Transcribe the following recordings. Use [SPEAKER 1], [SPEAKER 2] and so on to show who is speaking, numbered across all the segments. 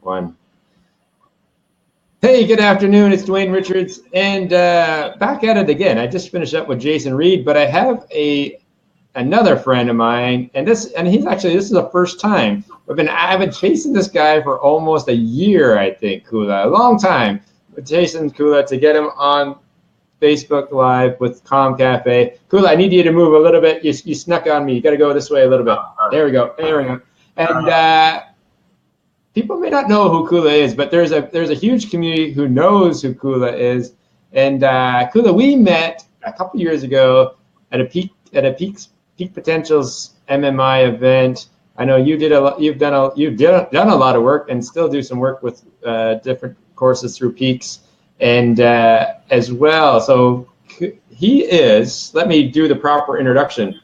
[SPEAKER 1] One. Hey, good afternoon. It's Dwayne Richards, and back at it again. I just finished up with Jason Reed, but I have another friend of mine, and this is the first time. I've been chasing this guy for almost a year, I think, Kula, a long time. With Jason Kula to get him on Facebook Live with Comm Cafe. Kula, I need you to move a little bit. You snuck on me. You got to go this way a little bit. There we go. And people may not know who Kula is, but there's a huge community who knows who Kula is. And Kula, we met a couple years ago at a Peak Potentials MMI event. I know you've done a lot of work and still do some work with different courses through Peaks and as well. So he is. Let me do the proper introduction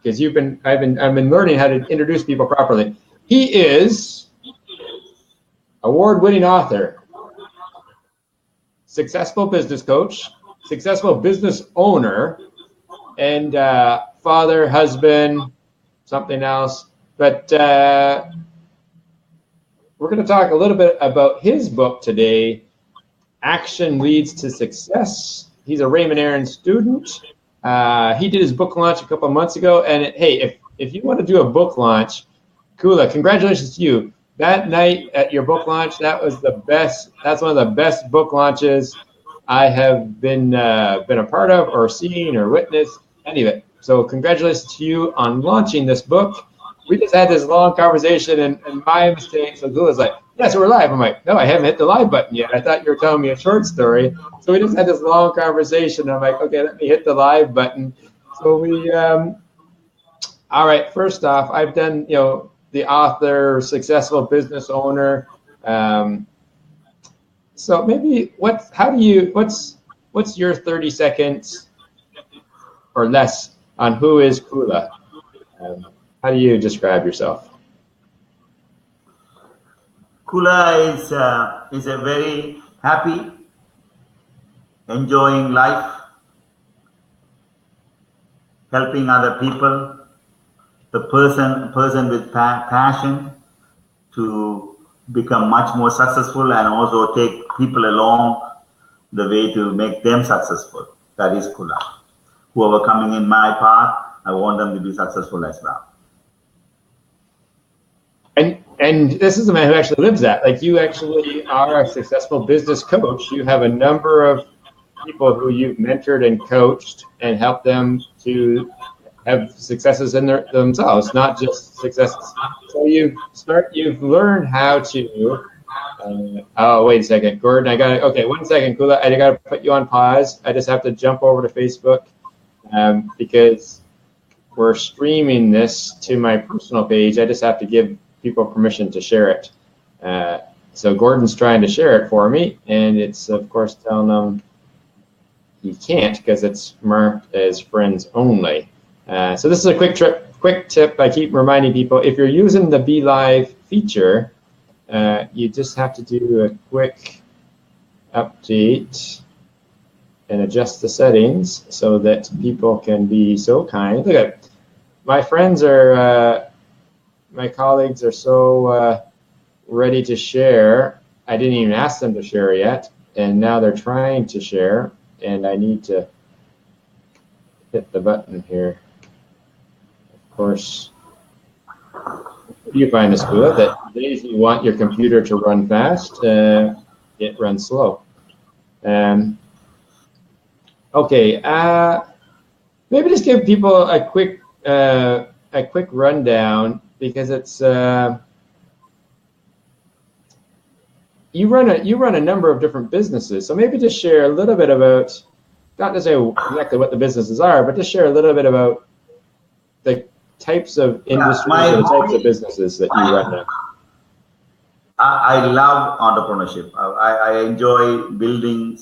[SPEAKER 1] because I've been learning how to introduce people properly. He is award-winning author, successful business coach, successful business owner, and father, husband, something else. But we're going to talk a little bit about his book today, Action Leads to Success. He's a Raymond Aaron student. He did his book launch a couple of months ago. And hey, if you want to do a book launch, Kula, congratulations to you. That night at your book launch, that was the best. That's one of the best book launches I have been a part of or seen or witnessed, any of it. So congratulations to you on launching this book. We just had this long conversation and my mistake. So Kula's like, yes, we're live. I'm like, no, I haven't hit the live button yet. I thought you were telling me a short story. So we just had this long conversation. I'm like, okay, let me hit the live button. So we, all right, first off, I've done, the author, successful business owner. So maybe what's your 30 seconds or less on who is Kula? How do you describe yourself?
[SPEAKER 2] Kula is a very happy, enjoying life, helping other people, the person with passion to become much more successful and also take people along the way to make them successful. That is Kula. Whoever coming in my path, I want them to be successful as well.
[SPEAKER 1] And this is the man who actually lives that. Like, you actually are a successful business coach. You have a number of people who you've mentored and coached and helped them to have successes in themselves, not just successes. So you've learned how to. Oh, wait a second, Gordon. Okay, 1 second, Kula. I got to put you on pause. I just have to jump over to Facebook because we're streaming this to my personal page. I just have to give people permission to share it. So Gordon's trying to share it for me, and it's of course telling them he can't because it's marked as friends only. So this is a quick tip. I keep reminding people, if you're using the Be Live feature, you just have to do a quick update and adjust the settings so that people can be so kind. Look at my friends my colleagues are so ready to share. I didn't even ask them to share yet, and now they're trying to share, and I need to hit the button here. Of course, you find this cool that days you want your computer to run fast, it runs slow. Okay, maybe just give people a quick rundown, because it's you run a number of different businesses. So maybe just share a little bit about, not necessarily exactly what the businesses are, but just share a little bit about the types of industries or the types of businesses that you run now.
[SPEAKER 2] I love entrepreneurship. I enjoy building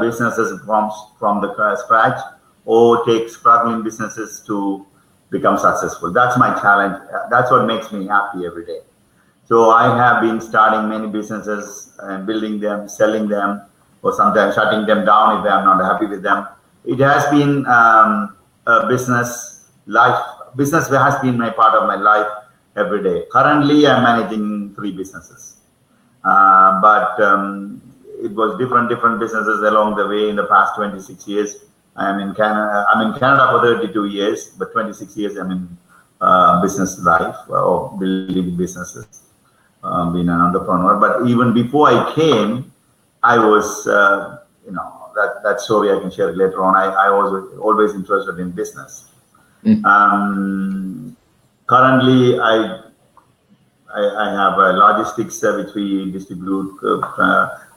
[SPEAKER 2] businesses from the scratch, or take struggling businesses to become successful. That's my challenge. That's what makes me happy every day. So I have been starting many businesses and building them, selling them, or sometimes shutting them down if I'm not happy with them. It has been a business life. Business has been my part of my life every day. Currently, I'm managing in 3 businesses. But it was different businesses along the way in the past 26 years. I'm in Canada for 32 years, but 26 years I'm in business life or building businesses, being an entrepreneur. But even before I came, I was, that story I can share later on. I was always interested in business. Currently, I have a logistics which we distribute,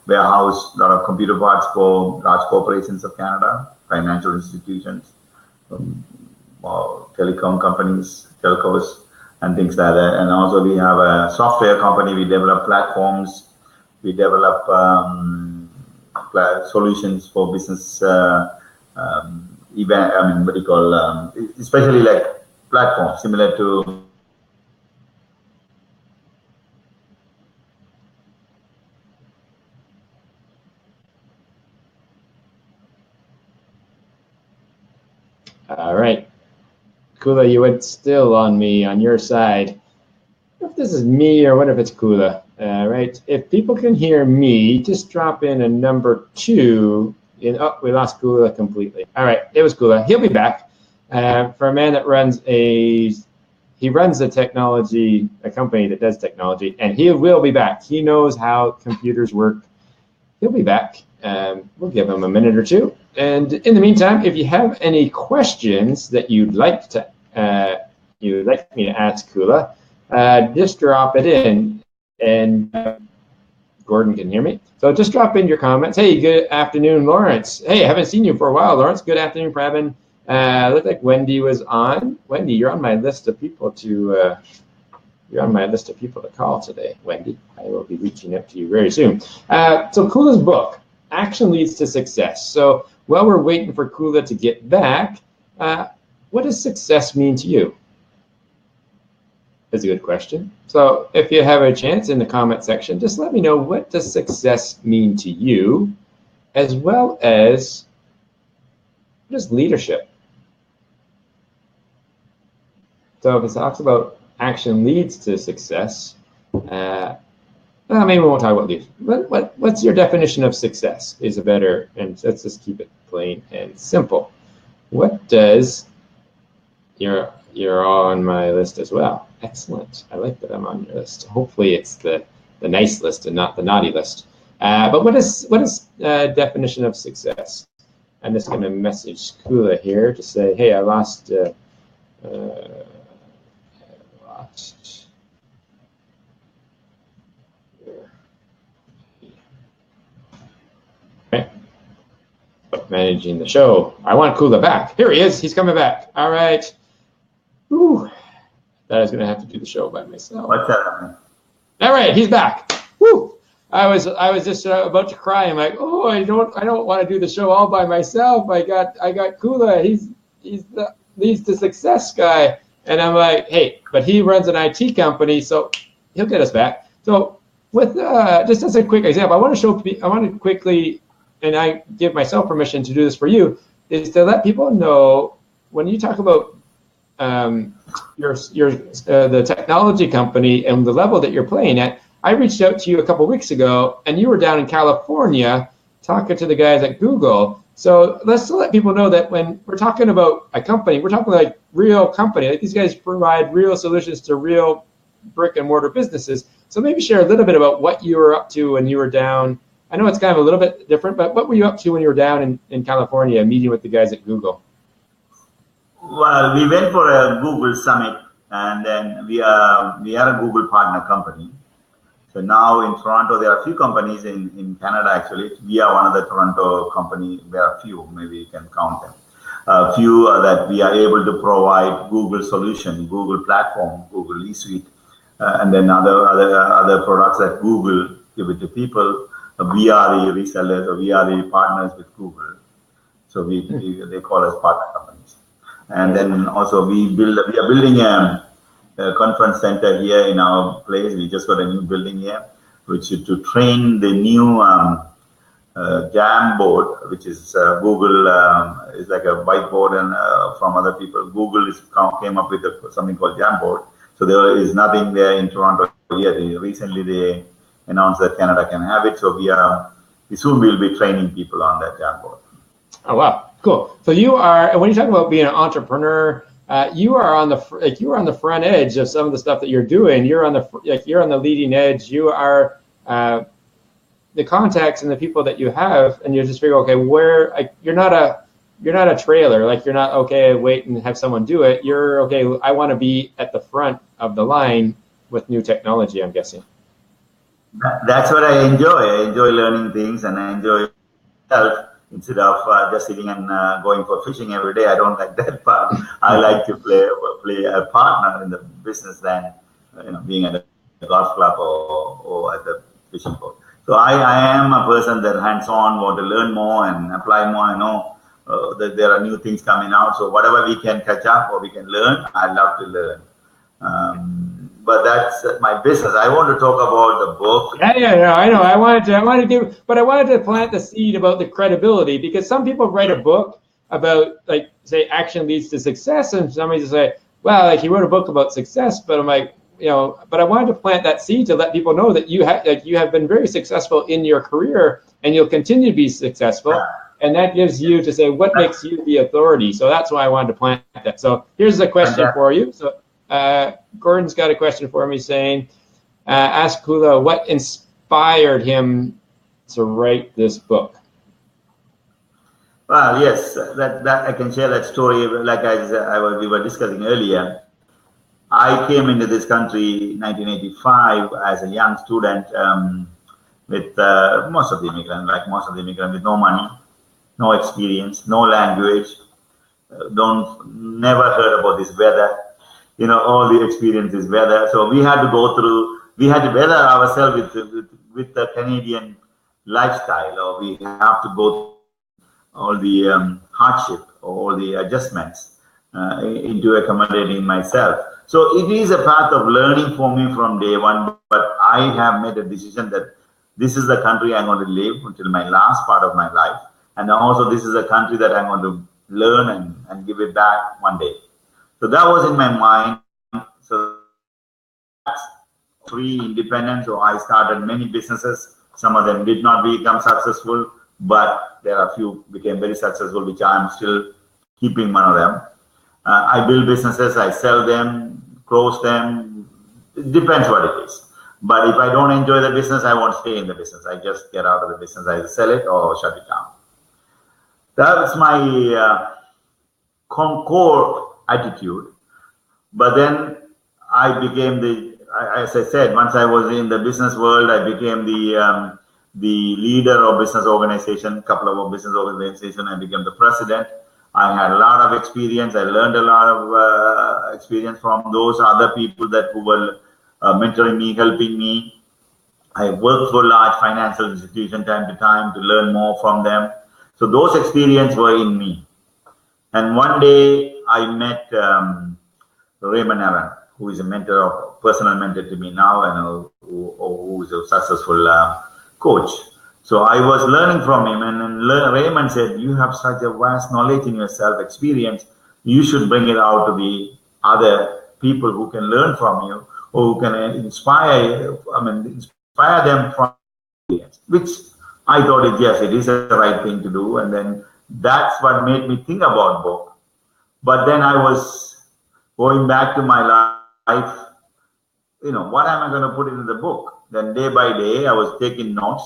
[SPEAKER 2] warehouse, a lot of computer parts for large corporations of Canada, financial institutions, telecom companies, telcos, and things like that. And also we have a software company. We develop platforms. We develop solutions for business event. What do you call? Especially like platforms similar to.
[SPEAKER 1] All right, Kula, you went still on me on your side. If this is me or what if it's Kula, right? If people can hear me, just drop in a number 2. Oh, we lost Kula completely. All right, it was Kula. He'll be back. For a man that runs he runs a company that does technology, and he will be back. He knows how computers work. He'll be back. We'll give him a minute or 2. And in the meantime, if you have any questions that you'd like me to ask Kula, just drop it in, and Gordon can hear me. So just drop in your comments. Hey, good afternoon, Lawrence. Hey, I haven't seen you for a while, Lawrence. Good afternoon, Pravin. Looked like Wendy was on. Wendy, you're on my list of people to call today, Wendy. I will be reaching out to you very soon. So Kula's book, Action Leads to Success. So while we're waiting for Kula to get back, what does success mean to you? That's a good question. So if you have a chance in the comment section, just let me know, what does success mean to you, as well as what is leadership? So if it talks about action leads to success, maybe we won't talk about leadership. What's your definition of success is a better, and let's just keep it plain and simple. What does, you're on my list as well. Excellent. I like that I'm on your list. Hopefully it's the nice list and not the naughty list. But what is definition of success? I'm just going to message Kula here to say, hey, I lost. Right. Managing the show. I want Kula back. Here he is. He's coming back. All right. Whew. That I was going to have to do the show by myself.
[SPEAKER 2] What's that?
[SPEAKER 1] All right, he's back. Woo! I was just about to cry. I'm like, oh, I don't want to do the show all by myself. I got Kula. He's the leads to success guy, and I'm like, hey, but he runs an IT company, so he'll get us back. So with just as a quick example, I want to quickly, and I give myself permission to do this for you, is to let people know when you talk about the technology company and the level that you're playing at. I reached out to you a couple weeks ago, and you were down in California talking to the guys at Google. So let's let people know that when we're talking about a company, we're talking like real company. Like these guys provide real solutions to real brick and mortar businesses. So maybe share a little bit about what you were up to when you were down. I know it's kind of a little bit different, but what were you up to when you were down in California meeting with the guys at Google?
[SPEAKER 2] Well, we went for a Google summit, and then we are a Google partner company. So now in Toronto, there are a few companies in Canada, actually. We are one of the Toronto company. There are a few, maybe you can count them. A few that we are able to provide Google solution, Google platform, Google eSuite, and then other products that Google give it to people. We are the resellers, or we are the partners with Google. So they call us partner companies. And then also we are building a conference center here in our place. We just got a new building here, which is to train the new Jamboard, which is Google is like a whiteboard, and from other people, Google came up with something called Jamboard. So there is nothing there in Toronto year. Recently, they announced that Canada can have it, so we soon will be training people on that jamboard.
[SPEAKER 1] Oh wow, cool. So you are, and when you talk about being an entrepreneur, you are on the front edge of some of the stuff that you're doing. You're on the leading edge. You are the contacts and the people that you have, and you just figure, okay, you're not a trailer. Like you're not okay, wait and have someone do it. You're okay. I want to be at the front of the line with new technology, I'm guessing.
[SPEAKER 2] That's what I enjoy. I enjoy learning things, and I enjoy health instead of just sitting and going for fishing every day. I don't like that part. I like to play a partner in the business than being at a golf club or at the fishing boat. So I am a person that hands-on, want to learn more and apply more. I know that there are new things coming out. So whatever we can catch up or we can learn, I love to learn. But that's my business. I want to talk about the book.
[SPEAKER 1] Yeah, no, I know. I wanted to plant the seed about the credibility, because some people write a book about, like, say, action leads to success, and somebody just say, well, like, he wrote a book about success, but I'm like, but I wanted to plant that seed to let people know that you have been very successful in your career, and you'll continue to be successful. And that gives you to say what makes you the authority. So that's why I wanted to plant that. So here's a question for you. So Gordon's got a question for me saying, ask Kula what inspired him to write this book.
[SPEAKER 2] Well, yes, that I can share that story. Like we were discussing earlier, I came into this country in 1985 as a young student with most of the immigrants with no money, no experience, no language, never heard about this weather. All the experience is weather. So we had to weather ourselves with the Canadian lifestyle, or we have to go through all the hardship or all the adjustments into accommodating myself. So it is a path of learning for me from day one, but I have made a decision that this is the country I'm going to live until my last part of my life. And also this is a country that I'm going to learn and give it back one day. So that was in my mind. So that's free, independent. So I started many businesses. Some of them did not become successful, but there are a few became very successful, which I'm still keeping one of them. I build businesses, I sell them, close them. It depends what it is. But if I don't enjoy the business, I won't stay in the business. I just get out of the business. I sell it or shut it down. That's my core attitude. But then I became as I said, once I was in the business world, I became the leader of business organization, couple of business organization. I became the president. I had a lot of experience. I learned a lot of experience from those other people who were mentoring me, helping me. I worked for large financial institutions time to time to learn more from them. So those experiences were in me. And one day I met Raymond Aaron, who is a personal mentor to me now, and who is a successful coach. So I was learning from him, and Raymond said, you have such a vast knowledge in yourself, experience. You should bring it out to the other people who can learn from you, or who can inspire them from experience, which I thought yes, it is the right thing to do. And then that's what made me think about book. But then I was going back to my life, what am I going to put into the book? Then day by day, I was taking notes.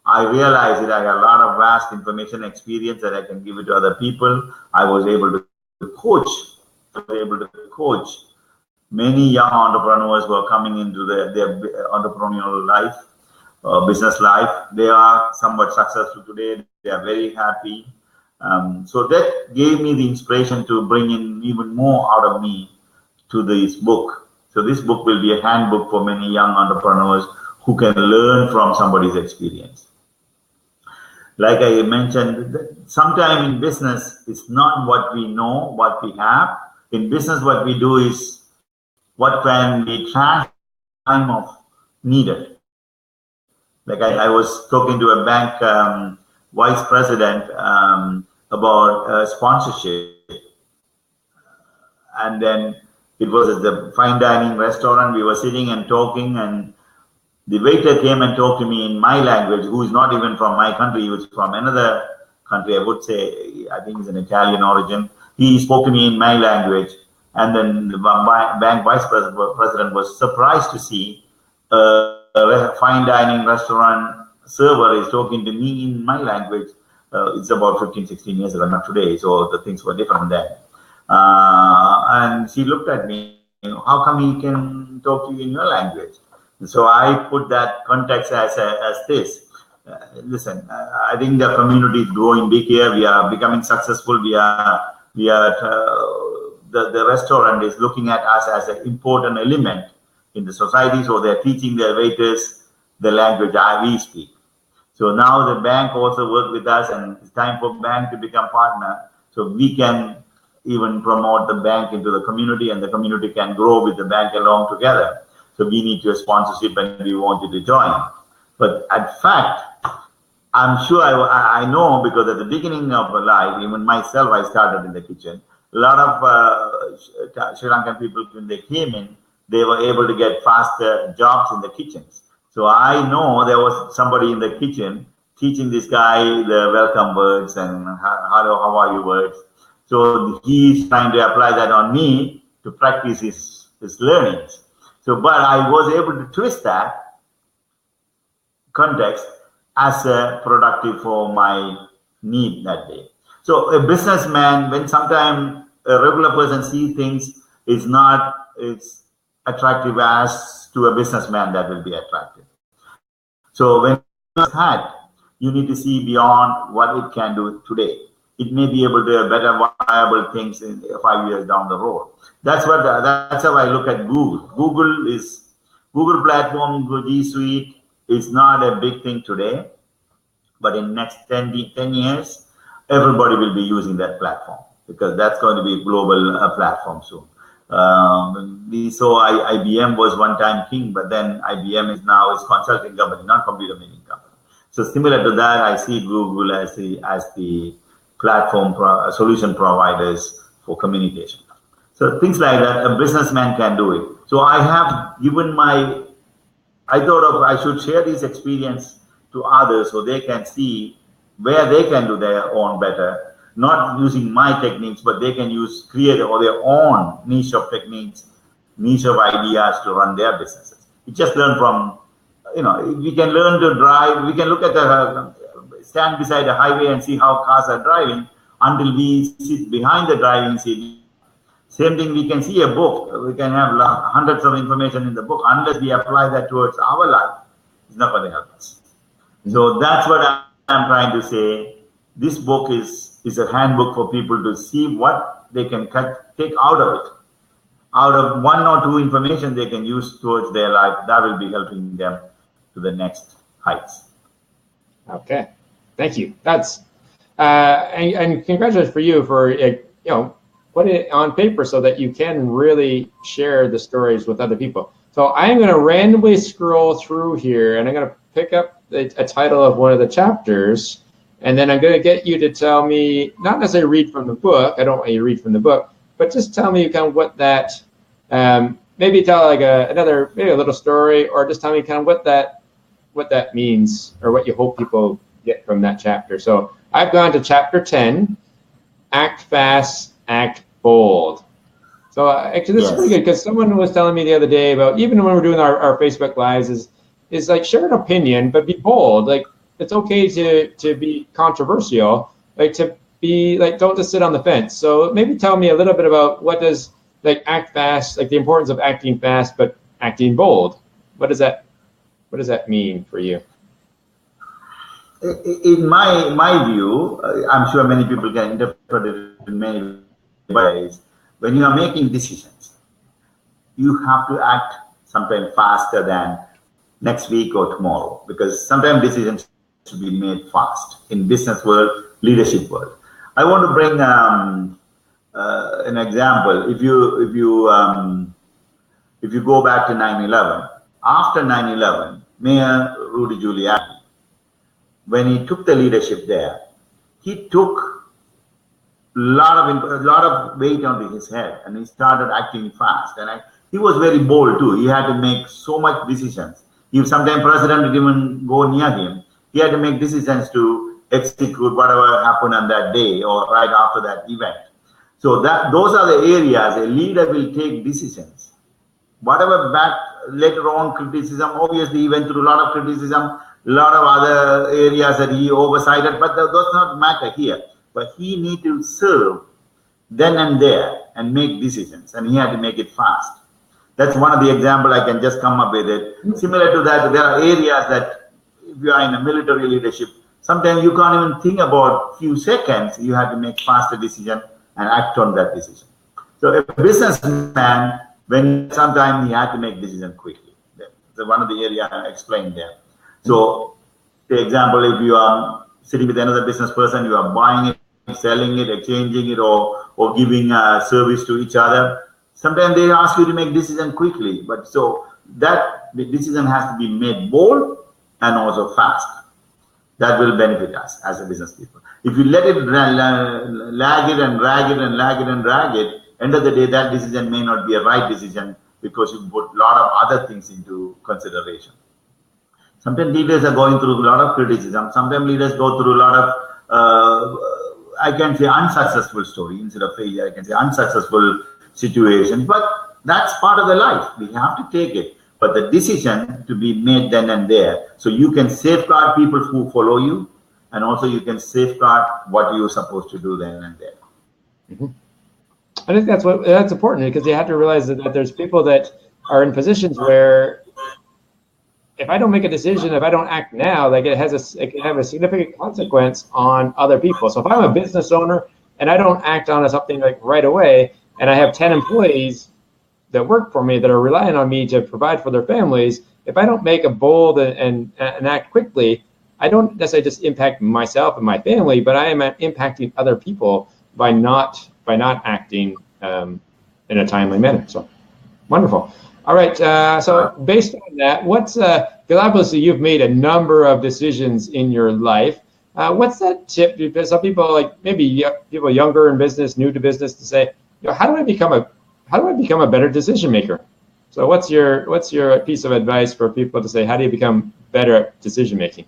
[SPEAKER 2] I realized that I had a lot of vast information, experience that I can give it to other people. I was able to coach many young entrepreneurs who are coming into their entrepreneurial life, business life. They are somewhat successful today. They are very happy. So that gave me the inspiration to bring in even more out of me to this book. So this book will be a handbook for many young entrepreneurs who can learn from somebody's experience. Like I mentioned, sometimes in business, it's not what we know, what we have. In business, what we do is what can be transferred time of needed. Like I was talking to a bank vice president about sponsorship. And then It was at the fine dining restaurant. We were sitting and talking, and the waiter came and talked to me in my language, who is not even from my country. He was from another country. I would say, I think he's an Italian origin. He spoke to me in my language. And then the bank vice president was surprised to see a fine dining restaurant server is talking to me in my language. It's about 15, 16 years ago, not today. So the things were different then. And she looked at me, how come he can talk to you in your language? So I put that context as this. Listen, I think the community is growing big here. We are becoming successful. The restaurant is looking at us as an important element in the society. So they're teaching their waiters the language we speak. So now the bank also work with us, and it's time for bank to become partner. So we can even promote the bank into the community, and the community can grow with the bank along together. So we need your sponsorship, and we want you to join. But at fact, I'm sure I know, because at the beginning of life, even myself, I started in the kitchen. A lot of Sri Lankan people, when they came in, they were able to get faster jobs in the kitchens. So I know there was somebody in the kitchen teaching this guy the welcome words and how are you words. So he's trying to apply that on me to practice his learnings. So, but I was able to twist that context as a productive for my need that day. So a businessman, when sometimes a regular person sees things, is not as attractive as to a businessman that will be attractive. So when it's had, you need to see beyond what it can do today. It may be able to do better viable things in 5 years down the road. That's how I look at Google. Google platform, G Suite is not a big thing today, but in next 10 years, everybody will be using that platform, because that's going to be a global platform soon. We saw IBM was one time king, but then IBM is now a consulting company, not computer making company. So similar to that, I see Google as the platform solution providers for communication. So things like that, a businessman can do it. So I have given I thought I should share this experience to others so they can see where they can do their own better, not using my techniques, but they can create their own niche of techniques, niche of ideas to run their businesses. You just learn from, we can learn to drive. We can look at stand beside a highway and see how cars are driving until we sit behind the driving seat. Same thing, we can see a book. We can have hundreds of information in the book. Unless we apply that towards our life, it's not going to help us. So that's what I'm trying to say. This book is a handbook for people to see what they can take out of it. Out of one or two information they can use towards their life, that will be helping them to the next heights.
[SPEAKER 1] Okay, thank you. That's and congratulations for you for put it on paper so that you can really share the stories with other people. So I'm going to randomly scroll through here, and I'm going to pick up a title of one of the chapters, and then I'm going to get you to tell me, not necessarily read from the book, I don't want you to read from the book, but just tell me kind of what that, maybe tell like maybe a little story, or just tell me kind of what that means, or what you hope people get from that chapter. So I've gone to chapter 10, Act Fast, Act Bold. So actually, this is pretty good, because someone was telling me the other day about, even when we're doing our Facebook Lives, is like, share an opinion, but be bold. Like, it's okay to be controversial, like to be like, don't just sit on the fence. So maybe tell me a little bit about what does like act fast, like the importance of acting fast, but acting bold. What does that mean for you?
[SPEAKER 2] In my view, I'm sure many people can interpret it in many ways. When you are making decisions, you have to act sometimes faster than next week or tomorrow, because sometimes decisions should be made fast in business world, leadership world. I want to bring an example. If you go back to 9/11, after 9/11, Mayor Rudy Giuliani, when he took the leadership there, he took lot of weight on his head, and he started acting fast. And he was very bold too. He had to make so much decisions. If sometimes president didn't even go near him, he had to make decisions to execute whatever happened on that day or right after that event. So those are the areas a leader will take decisions. Whatever back later on criticism, obviously he went through a lot of criticism, a lot of other areas that he oversighted, but that does not matter here. But he need to serve then and there and make decisions, and he had to make it fast. That's one of the examples I can just come up with it. Similar to that, there are areas that if you are in a military leadership, sometimes you can't even think about few seconds. You have to make faster decision and act on that decision. So a businessman, when sometimes he had to make decision quickly. So one of the areas I explained there. So, for example, if you are sitting with another business person, you are buying it, selling it, exchanging it, or giving a service to each other. Sometimes they ask you to make decision quickly, but so that the decision has to be made bold and also fast. That will benefit us as a business people. If you let it lag it and drag it and lag it and drag it, end of the day, that decision may not be a right decision because you put a lot of other things into consideration. Sometimes leaders are going through a lot of criticism. Sometimes leaders go through a lot of, I can say unsuccessful story instead of failure. I can say unsuccessful situations, but that's part of the life. We have to take it. But the decision to be made then and there, so you can safeguard people who follow you, and also you can safeguard what you're supposed to do then and there.
[SPEAKER 1] Mm-hmm. I think that's important because you have to realize that there's people that are in positions where if I don't make a decision, if I don't act now, like it can have a significant consequence on other people. So if I'm a business owner and I don't act on something like right away, and I have 10 employees that work for me that are relying on me to provide for their families, if I don't make a bold and act quickly, I don't necessarily just impact myself and my family, but I am impacting other people by not acting in a timely manner. So wonderful. All right. So based on that, because obviously you've made a number of decisions in your life. What's that tip? Because some people, like maybe people younger in business, new to business, to say, how do I become a better decision maker? So what's your piece of advice for people to say, how do you become better at decision making?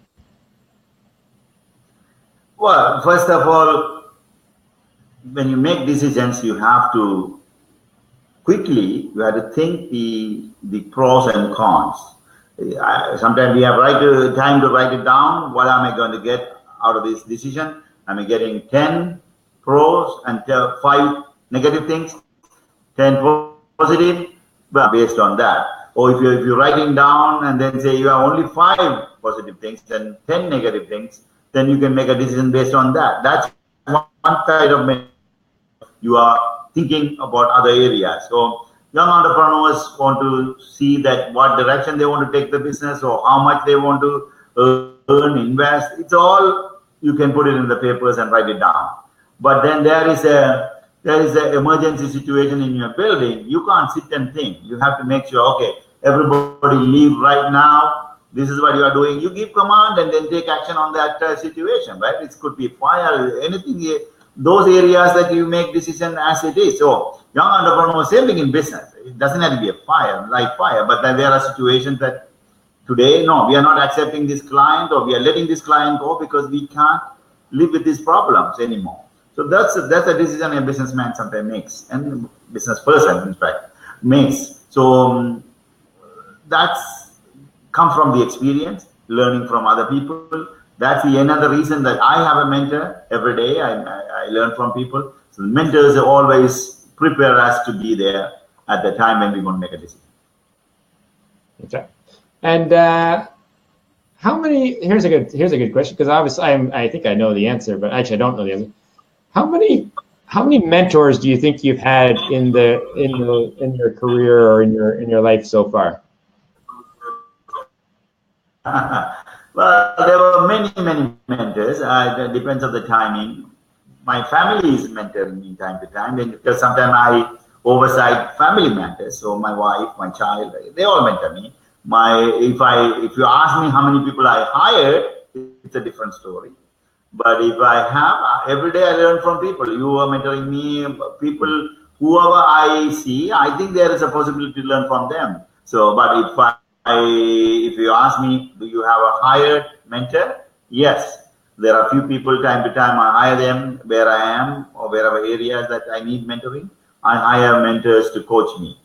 [SPEAKER 2] Well, first of all, when you make decisions, you have to think the pros and cons. Sometimes we have time to write it down. What am I going to get out of this decision? Am I getting 10 pros and 5 negative things, 10 positive? Well, based on that. Or if you're writing down and then say you have only 5 positive things and 10 negative things, then you can make a decision based on that. That's one kind of you are thinking about other areas. So young entrepreneurs want to see that what direction they want to take the business or how much they want to earn, invest. It's all, you can put it in the papers and write it down. But then there is an emergency situation in your building. You can't sit and think. You have to make sure, okay, everybody leave right now. This is what you are doing. You give command and then take action on that situation, right? It could be fire, anything. Those areas that you make decision as it is. So young entrepreneurs, same thing in business. It doesn't have to be a fire, like fire, but then there are situations that today, no, we are not accepting this client or we are letting this client go because we can't live with these problems anymore. So that's a decision a businessman sometimes makes, and business person, in fact, makes. So that's come from the experience, learning from other people. That's another reason that I have a mentor every day. I learn from people. So the mentors always prepare us to be there at the time when we want to make a decision.
[SPEAKER 1] Okay. And how many? Here's a good question, because obviously I think I know the answer, but actually I don't know the answer. How many mentors do you think you've had in your career or in your life so far?
[SPEAKER 2] Well, there were many mentors. It depends on the timing. My family is mentoring me time to time, because sometimes I oversight family matters. So my wife, my child, they all mentor me. If you ask me how many people I hired, it's a different story. But if I have, every day I learn from people. You are mentoring me, people, whoever I see, I think there is a possibility to learn from them. So, but if you ask me, do you have a hired mentor? Yes. There are a few people time to time I hire them where I am or wherever areas that I need mentoring. I hire mentors to coach me.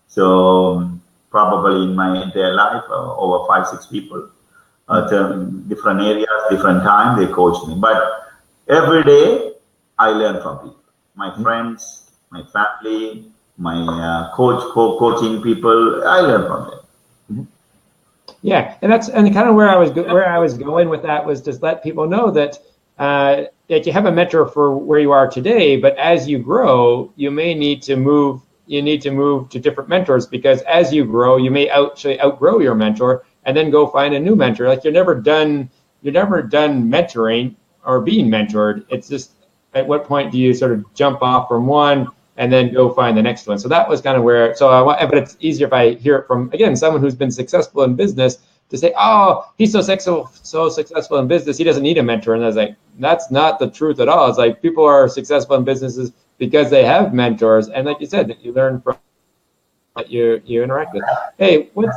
[SPEAKER 2] So probably in my entire life, over 5, 6 people, different areas, different time, they coach me. But every day I learn from people, my friends, my family, my coaching people. I learn from them.
[SPEAKER 1] Yeah, and that's kind of where I was going with that was just let people know that that you have a mentor for where you are today, but as you grow, you may need to move. You need to move to different mentors because as you grow, you may actually outgrow your mentor and then go find a new mentor. Like you're never done mentoring or being mentored. It's just at what point do you sort of jump off from one and then go find the next one. So that was kind of where, but it's easier if I hear it from, again, someone who's been successful in business to say, oh, he's so successful in business, he doesn't need a mentor. And I was like, that's not the truth at all. It's like people are successful in businesses because they have mentors. And like you said, that you learn from that you interact with. Hey, what's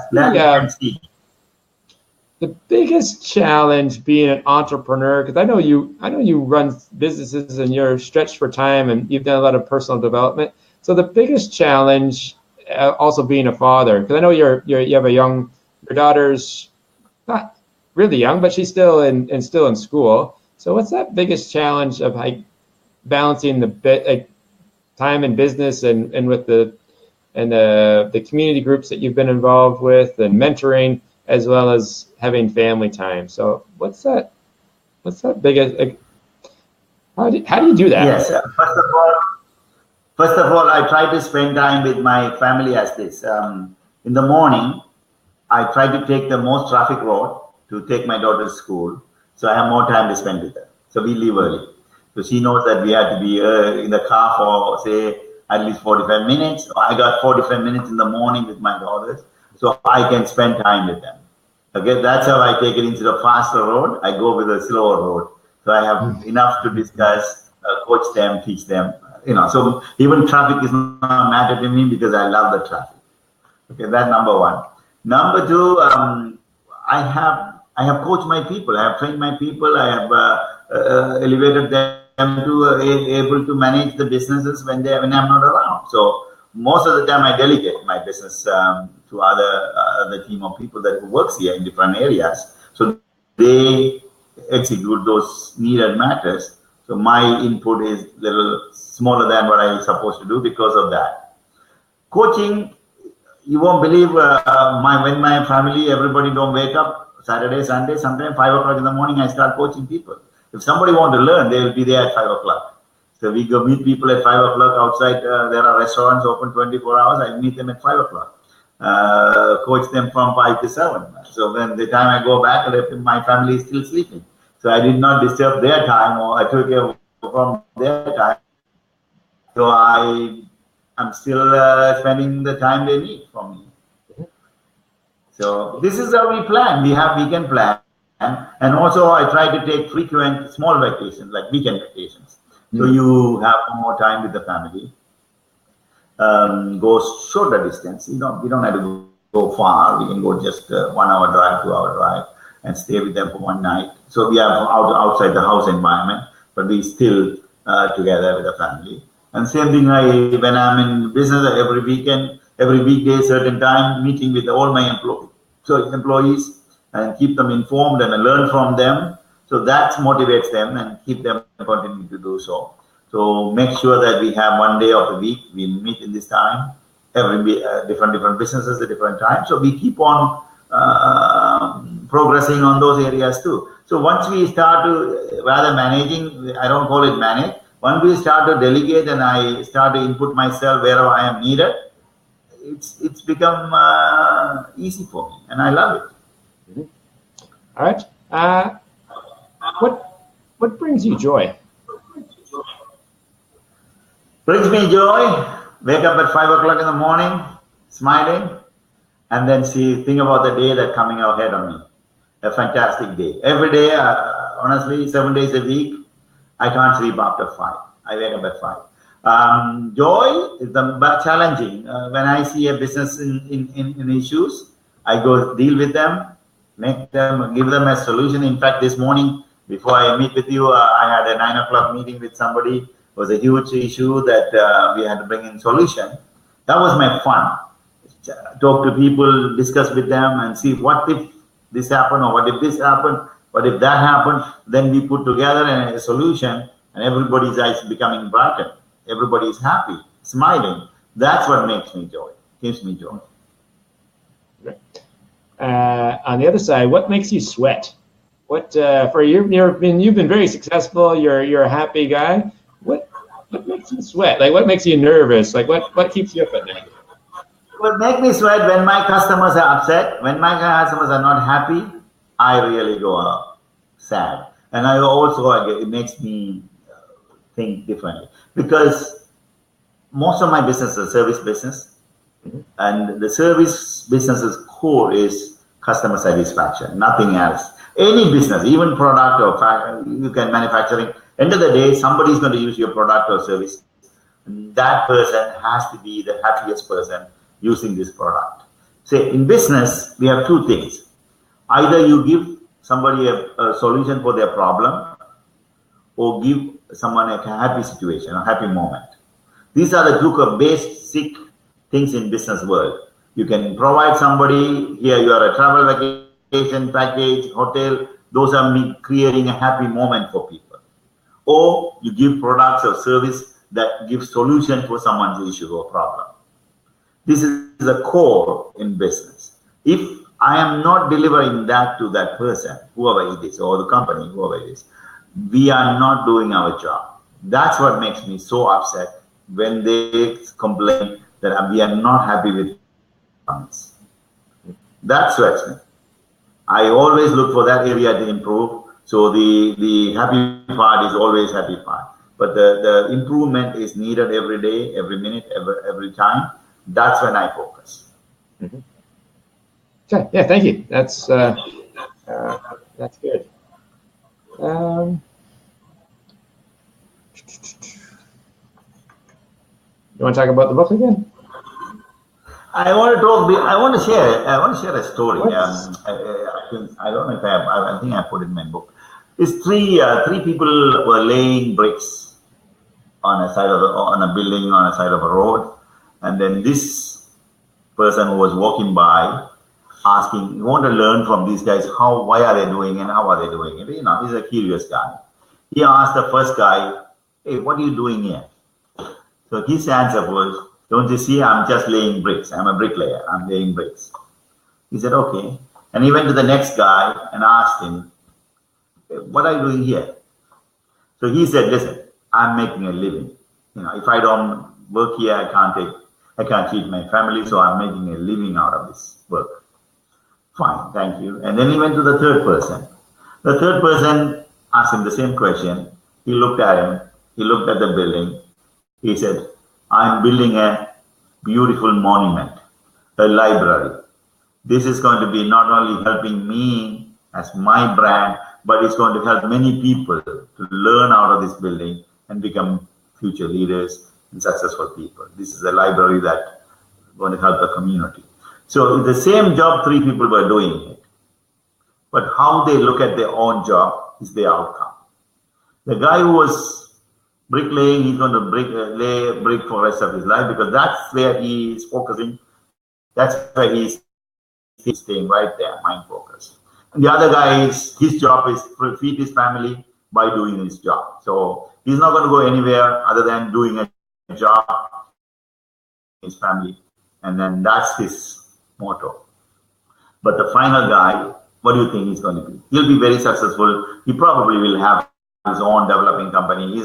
[SPEAKER 1] the biggest challenge being an entrepreneur? Because I know you run businesses and you're stretched for time and you've done a lot of personal development. So the biggest challenge, also being a father, because I know you have your daughter's not really young, but she's still in school. So what's that biggest challenge of balancing the time in business and with the community groups that you've been involved with and mentoring, as well as having family time. So what's that biggest, how do you do that?
[SPEAKER 2] Yes, first of all, I try to spend time with my family as this. In the morning, I try to take the most traffic road to take my daughter to school. So I have more time to spend with her. So we leave early. So she knows that we have to be in the car for, say, at least 45 minutes. I got 45 minutes in the morning with my daughters. So I can spend time with them. Okay, that's how I take it. Instead of faster road, I go with a slower road. So I have enough to discuss, coach them, teach them. So even traffic is not matter to me because I love the traffic. Okay, that's number one. Number two, I have coached my people. I have trained my people. I have elevated them to able to manage the businesses when I'm not around. So most of the time I delegate my business to other team of people that works here in different areas. So they execute those needed matters. So my input is a little smaller than what I'm supposed to do because of that. Coaching, you won't believe when my family, everybody don't wake up Saturday, Sunday, sometimes 5 o'clock in the morning, I start coaching people. If somebody want to learn, they will be there at 5 o'clock. So we go meet people at 5 o'clock outside. There are restaurants open 24 hours. I meet them at 5 o'clock. Coach them from 5 to 7. So when the time I go back, my family is still sleeping. So I did not disturb their time, or I took care from their time. So I'm still spending the time they need from me. So this is how we plan. We can plan. And also I try to take frequent small vacations, like weekend vacations. So you have more time with the family. Go shorter distance. We don't have to go far. We can go just 1 hour drive, 2 hour drive, and stay with them for one night. So we are outside the house environment, but we still together with the family. And same thing, when I'm in business, every weekend, every weekday, certain time, meeting with all my employees, and keep them informed and learn from them. So that motivates them and keep them continuing to do so. So make sure that we have one day of the week, we meet in this time, every different businesses at different times. So we keep on progressing on those areas too. So once we start to, rather managing, I don't call it manage, once we start to delegate and I start to input myself wherever I am needed, it's become easy for me, and I love it.
[SPEAKER 1] All right. What brings you joy?
[SPEAKER 2] Brings me joy. Wake up at 5 o'clock in the morning, smiling, and then think about the day that's coming ahead on me. A fantastic day. Every day, honestly, 7 days a week, I can't sleep after 5. I wake up at 5. Joy is the challenging. When I see a business in issues, I go deal with them, give them a solution. In fact, this morning, before I meet with you, I had a 9 o'clock meeting with somebody. It was a huge issue that we had to bring in solution. That was my fun. Talk to people, discuss with them, and see what if this happened, or what if this happened, what if that happened. Then we put together a solution, and everybody's eyes becoming brighter. Everybody is happy, smiling. That's what makes me joy. Gives me joy.
[SPEAKER 1] On the other side, what makes you sweat? What for you've been very successful. You're a happy guy. What makes you sweat? Like, what makes you nervous? Like, what keeps you up at night?
[SPEAKER 2] What makes me sweat when my customers are upset, when my customers are not happy, I really go sad. And I also, it makes me think differently, because most of my business is a service business, and the service business's core is customer satisfaction, nothing else. Any business, even product or you can manufacturing, end of the day, somebody is going to use your product or service. That person has to be the happiest person using this product. Say, in business, we have two things. Either you give somebody a solution for their problem, or give someone a happy situation, a happy moment. These are the two basic things in business world. You can provide somebody, here you are a travel vacation package, hotel, those are me creating a happy moment for people. Or you give products or service that give solution for someone's issue or problem. This is the core in business. If I am not delivering that to that person, whoever it is, or the company, whoever it is, we are not doing our job. That's what makes me so upset when they complain that we are not happy with us. That sweats me. I always look for that area to improve. So the happy part is always happy part. But the improvement is needed every day, every minute, every time. That's when I focus.
[SPEAKER 1] Mm-hmm. Okay. Yeah. Thank you. That's good. You want to talk about the book again?
[SPEAKER 2] I want to share a story. I don't know if I think I put it in my book. It's three people were laying bricks on a building on a side of a road, and then this person who was walking by asking, you want to learn from these guys why are they doing and how are they doing it? You know, he's a curious guy. He asked the first guy, hey, what are you doing here? So his answer was, don't you see, I'm just laying bricks. I'm a bricklayer. I'm laying bricks. He said, okay. And he went to the next guy and asked him, what are you doing here? So he said, listen, I'm making a living. You know, if I don't work here, I can't feed my family, so I'm making a living out of this work. Fine, thank you. And then he went to the third person. The third person asked him the same question. He looked at him. He looked at the building. He said, I'm building a beautiful monument, a library. This is going to be not only helping me as my brand, but it's going to help many people to learn out of this building and become future leaders and successful people. This is a library that's going to help the community. So the same job, three people were doing it. But how they look at their own job is the outcome. The guy who was bricklaying, he's going to lay a brick for the rest of his life, because that's where he is focusing. That's where he's staying right there, mind focus. And the other guy, his job is to feed his family by doing his job. So he's not going to go anywhere other than doing a job, his family. And then that's his motto. But the final guy, what do you think he's going to be? He'll be very successful. He probably will have his own developing company. He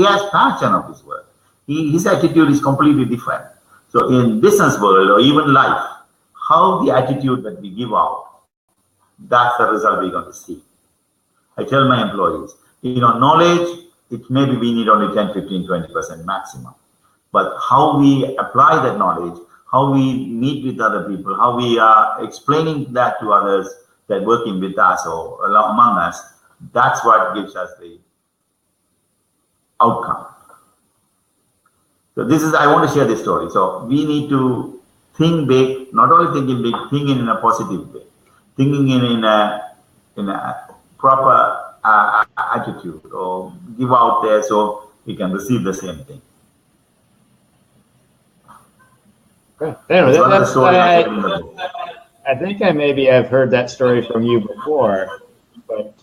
[SPEAKER 2] has passion of his work. His attitude is completely different. So in business world or even life, how the attitude that we give out, that's the result we're going to see. I tell my employees, knowledge, maybe we need only 10, 15, 20% maximum. But how we apply that knowledge, how we meet with other people, how we are explaining that to others that working with us or among us, That's what gives us the outcome. So this is, I want to share this story. So we need to think big, not only thinking big, thinking in a positive way, thinking in a proper attitude, or give out there so we can receive the same thing.
[SPEAKER 1] Anyway, I think I maybe have heard that story from you before, but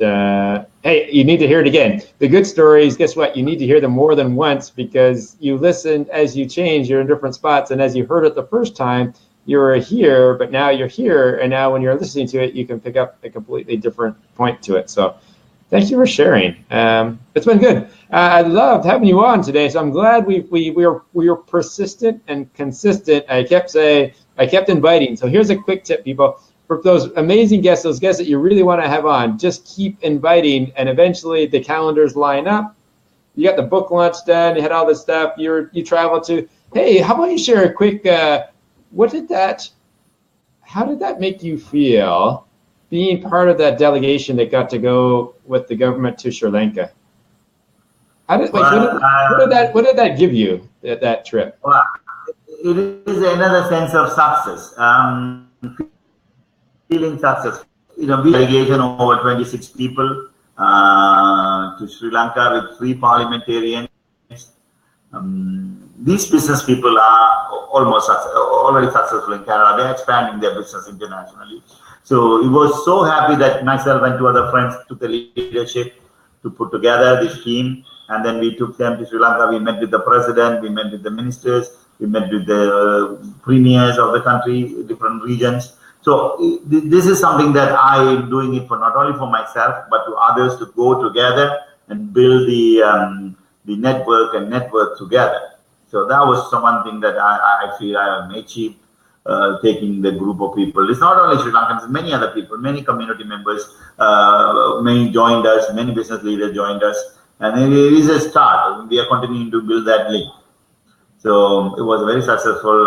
[SPEAKER 1] hey, you need to hear it again. The good stories, guess what? You need to hear them more than once, because you listen as you change, you're in different spots, and as you heard it the first time, you were here, but now you're here, and now when you're listening to it, you can pick up a completely different point to it. So thank you for sharing. It's been good. I loved having you on today, so I'm glad we were persistent and consistent. I kept inviting. So here's a quick tip, people. For those amazing guests, those guests that you really want to have on, just keep inviting, and eventually the calendars line up. You got the book launch done. You had all this stuff. You traveled to. Hey, how about you share a quick? How did that make you feel, being part of that delegation that got to go with the government to Sri Lanka? What did that give you, that trip?
[SPEAKER 2] Well, it is another sense of success, feeling success. We delegation over 26 people to Sri Lanka with 3 parliamentarians. These business people are already successful in Canada. They're expanding their business internationally. So we were so happy that myself and 2 other friends took the leadership to put together this team. And then we took them to Sri Lanka. We met with the president, we met with the ministers, we met with the premiers of the country, different regions. So this is something that I'm doing it for, not only for myself, but to others, to go together and build the network and network together. So that was one thing that I feel I have achieved, taking the group of people. It's not only Sri Lankans, many other people, many community members, many joined us, many business leaders joined us. And it is a start. We are continuing to build that link. So it was a very successful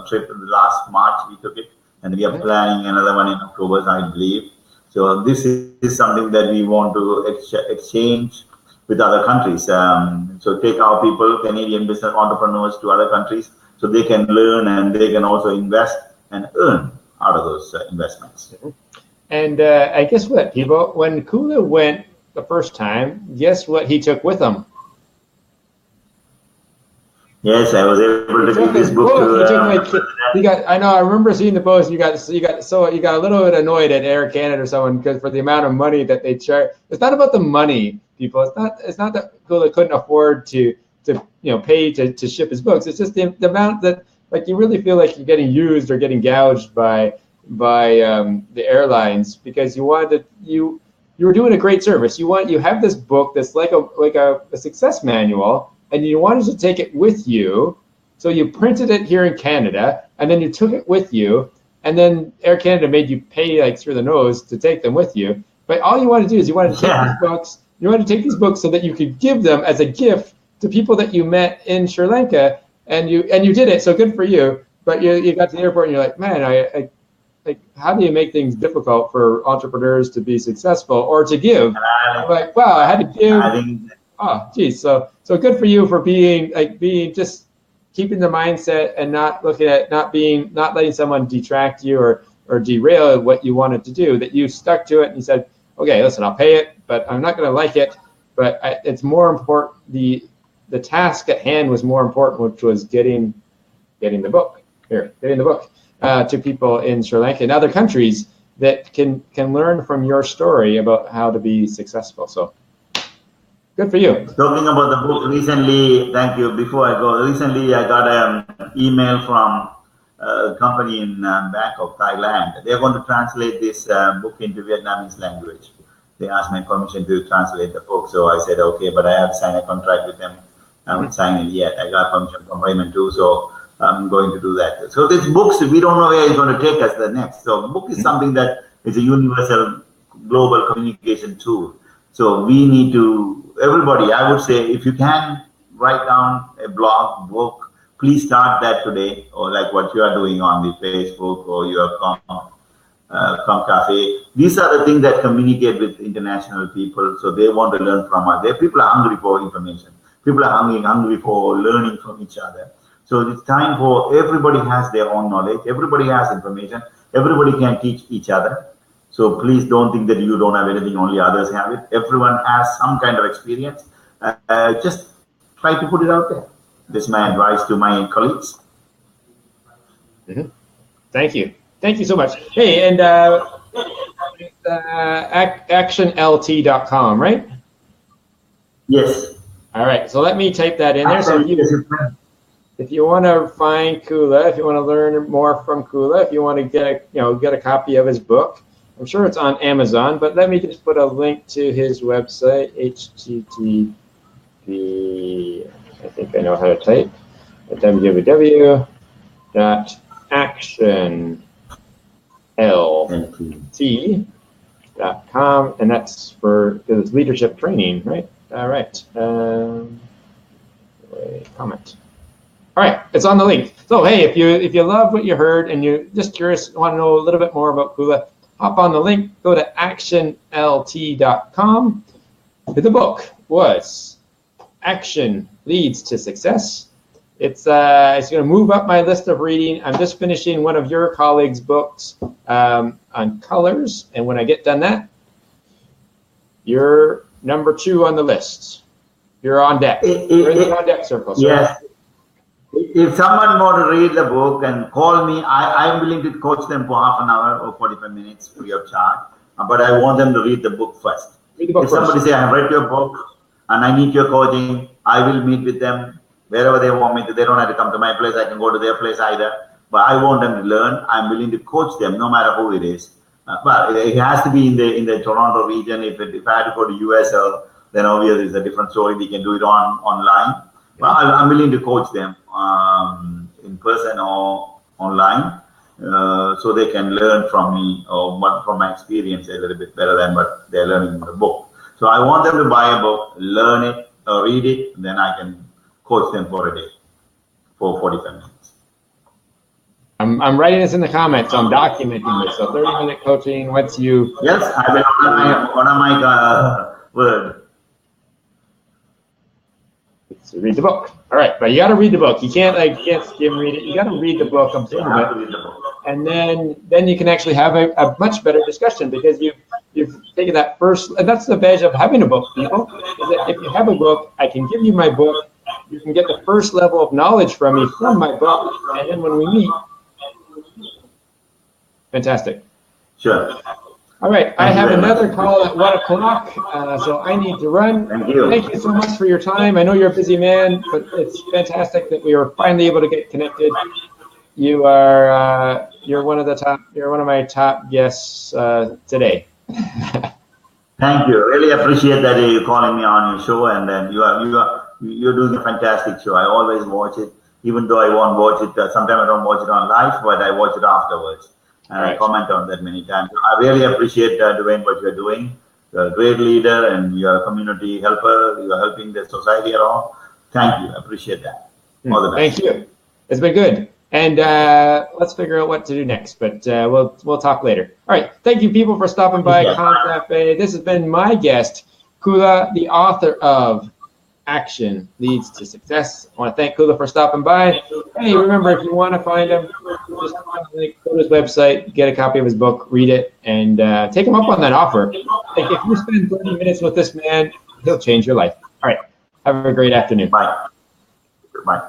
[SPEAKER 2] trip. Last March we took it, and we are planning another one in October, I believe. So this is something that we want to exchange with other countries. So take our people, Canadian business entrepreneurs, to other countries, so they can learn and they can also invest and earn out of those investments.
[SPEAKER 1] And I guess what, people, when Kula went the first time, guess what he took with him?
[SPEAKER 2] Yes, I was able to give this book to.
[SPEAKER 1] I remember seeing the post. You got a little bit annoyed at Air Canada or someone, because for the amount of money that they charge. It's not about the money, people. It's not that Kula couldn't afford to pay to ship his books. It's just the amount that, like, you really feel like you're getting used or getting gouged by the airlines, because you were doing a great service. You have this book that's like a success manual, and you wanted to take it with you. So you printed it here in Canada, and then you took it with you, and then Air Canada made you pay like through the nose to take them with you. But all you want to do is you want to take these books. You want to take these books so that you could give them as a gift to people that you met in Sri Lanka, and you did it. So good for you. But you got to the airport and you're like, man, I how do you make things difficult for entrepreneurs to be successful or to give? I'm like, wow, I had to give. Oh, geez. So good for you for being just keeping the mindset and not letting someone detract you or derail what you wanted to do, that you stuck to it and you said, okay, listen, I'll pay it, but I'm not going to like it. But it's more important. The task at hand was more important, which was getting the book to people in Sri Lanka and other countries that can learn from your story about how to be successful. So good for you.
[SPEAKER 2] Talking about the book, recently, thank you. Before I go, recently I got an email from a company in Bangkok, Thailand. They're going to translate this book into Vietnamese language. They asked my permission to translate the book, so I said okay, but I have signed a contract with them. I haven't signed it yet. I got permission from Raymond too, so I'm going to do that. So these books, we don't know where it's going to take us the next. So book is something that is a universal global communication tool. So we need to, everybody, I would say, if you can write down a blog, book, please start that today, or like what you are doing on the Facebook or your Comm. Comm Cafe. These are the things that communicate with international people, so they want to learn from us. People are hungry for information. People are hungry for learning from each other. So it's time for everybody has their own knowledge. Everybody has information. Everybody can teach each other. So please don't think that you don't have anything, only others have it. Everyone has some kind of experience. Just try to put it out there. This is my advice to my colleagues.
[SPEAKER 1] Mm-hmm. Thank you. Thank you so much. Hey, and actionlt.com, right?
[SPEAKER 2] Yes.
[SPEAKER 1] All right. So let me type that in there. So if you want to find Kula, if you want to learn more from Kula, if you want to get a copy of his book, I'm sure it's on Amazon. But let me just put a link to his website, http. I think I know how to type. www.actionlt.com, and that's for it's leadership training, right? All right. Comment. All right, it's on the link. So hey, if you love what you heard and you're just curious, want to know a little bit more about Kula, hop on the link. Go to actionlt.com. The book was Action Leads to Success. It's going to move up my list of reading. I'm just finishing one of your colleagues' books on colors, and when I get done that, you're number 2 on the list. You're on deck. You're in the on deck circle. So
[SPEAKER 2] yes. If someone wants to read the book and call me, I'm willing to coach them for half an hour or 45 minutes free of charge. But I want them to read the book first.
[SPEAKER 1] Read the book
[SPEAKER 2] if
[SPEAKER 1] first.
[SPEAKER 2] Somebody say, I have read your book and I need your coaching, I will meet with them wherever they want me to. They don't have to come to my place. I can go to their place either. But I want them to learn. I'm willing to coach them no matter who it is. But it has to be in the Toronto region. If I had to go to US, then obviously it's a different story. We can do it online. But I'm willing to coach them in person or online, so they can learn from me or from my experience a little bit better than what they're learning in the book. So I want them to buy a book, learn it, read it, and then I can coach them for a day, for 45 minutes.
[SPEAKER 1] I'm writing this in the comments. So I'm documenting this. So 30-minute coaching. What's you?
[SPEAKER 2] Yes, I will honor my word.
[SPEAKER 1] So read the book. All right, but you got to read the book. You can't skim read it. You got to read the book, observe it, and then you can actually have a much better discussion because you've taken that first. And that's the advantage of having a book, people. Is that if you have a book, I can give you my book. You can get the first level of knowledge from me from my book, and then when we meet, fantastic.
[SPEAKER 2] Sure.
[SPEAKER 1] All right, I have another call at 1 o'clock, so I need to run.
[SPEAKER 2] Thank you.
[SPEAKER 1] Thank you so much for your time. I know you're a busy man, but it's fantastic that we were finally able to get connected. You are you're one of my top guests today.
[SPEAKER 2] Thank you. Really appreciate that you calling me on your show, and then you're doing a fantastic show. I always watch it, even though I won't watch it. Sometimes I don't watch it on live, but I watch it afterwards. And I comment on that many times. I really appreciate doing what you're doing. You're a great leader and you're a community helper. You're helping the society around. Thank you. I appreciate that. All the best.
[SPEAKER 1] Thank you. It's been good. And let's figure out what to do next. But we'll talk later. All right. Thank you, people, for stopping by Comm Cafe. This has been my guest, Kula, the author of Action Leads to Success. I want to thank Kula for stopping by. Hey, remember, if you want to find him, just go to his website, get a copy of his book, read it, and take him up on that offer. Like, if you spend 30 minutes with this man, he'll change your life. All right. Have a great afternoon.
[SPEAKER 2] Bye. Bye.